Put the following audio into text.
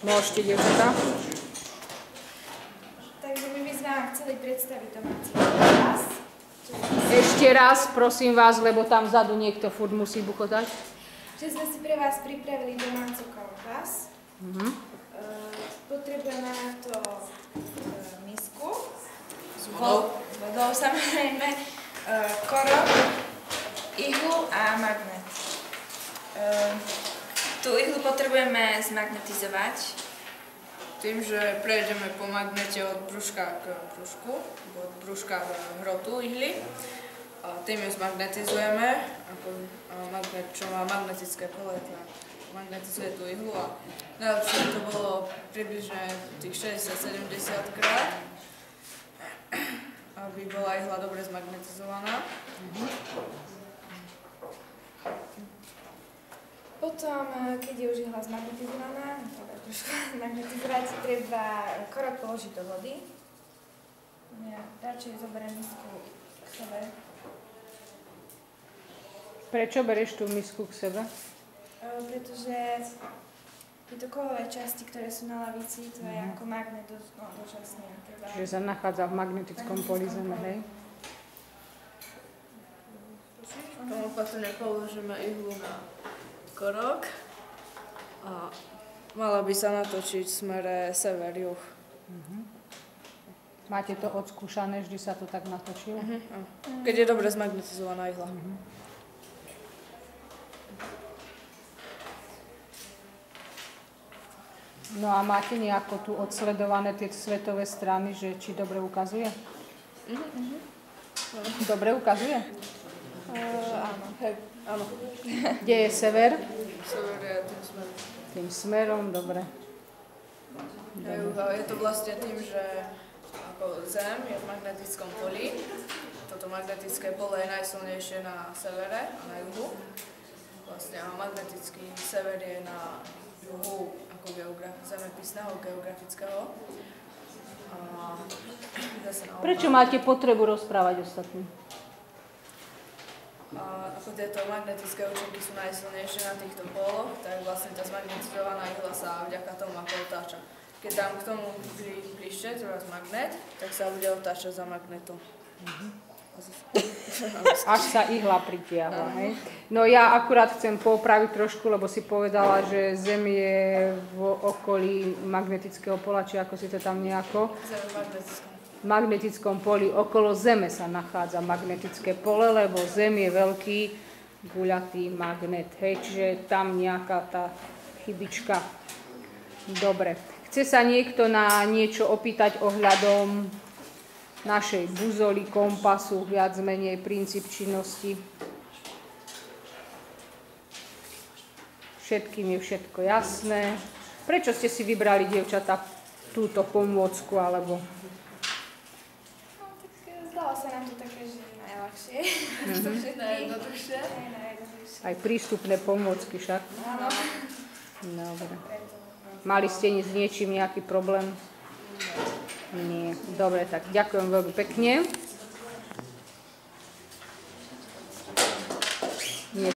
Môžete, dievčatá. Takže my by sme vám chceli predstaviť domáci kompas. Ešte raz, prosím vás, lebo tam vzadu niekto furt musí buchotať. Že sme si pre vás pripravili domáci kompas. Potrebujeme na to misku s vodou samozrejme, korok, ihlu a magnet. Tú ihlu potrebujeme zmagnetizovať tým, že prejdeme po magnete od brúška k brúšku, od brúška k hrotu ihly. A tým ju zmagnetizujeme, magnet, čo má magnetické pole, tak magnetizuje tú ihlu a najlepšie to bolo približne tých 60-70 krát, aby bola ihla dobre zmagnetizovaná. Potom, keď je už ihla zmagnetizovaná, magnetizovať, treba korok položiť do vody. Ja radšej zoberiem misku k sebe. Prečo bereš tú misku k sebe? Pretože tieto kovové časti, ktoré sú na lavici, to je ako magnet dočasný. Čiže sa nachádza v magnetickom poli Zeme, hej? K tomu opatrne položíme ihlu na korok a mala by sa natočiť v smere sever-juh. Máte to odskúšané, vždy sa to tak natočilo? Keď je dobre zmagnetizovaná ihla. No a máte nejako tu odsledované tie svetové strany, že či dobre ukazuje? Dobre ukazuje? Áno. Áno. Kde je sever? Sever je tým smerom. Tým smerom, dobre. Je to vlastne tým, že ako Zem je v magnetickom poli. Toto magnetické pole je najsilnejšie na severe a na juhu. Vlastne a magnetický sever je na juhu ako zemepisného, geografického. Prečo máte potrebu rozprávať ostatným? Ako tieto magnetické účinky sú najsilnejšie na týchto póloch, tak vlastne tá zmagnetizovaná ihla sa vďaka tomu ako otáča. Keď dám k tomu bližšie, teraz magnet, tak sa bude otáčať za magnetom. Až sa ihla pritiahla, hej? No ja akurát chcem popraviť trošku, lebo si povedala, že Zem je v okolí magnetického pola, či ako si to tam nejako? Zem v magnetickom. V magnetickom poli okolo Zeme sa nachádza magnetické pole, lebo Zem je veľký guľatý magnet, hej? Čiže tam nejaká tá chybička. Dobre. Chce sa niekto na niečo opýtať ohľadom našej buzoly, kompasu, viac menej princíp činnosti? Všetkým je všetko jasné. Prečo ste si vybrali, dievčatá, túto pomôcku, alebo? No, tak zdalo sa nám to také, že najľahšie. Najjednoduchšie. Aj prístupné pomôcky však? Áno. Dobre. Mali ste s niečím nejaký problém? Nie. Dobre, tak ďakujem veľmi pekne.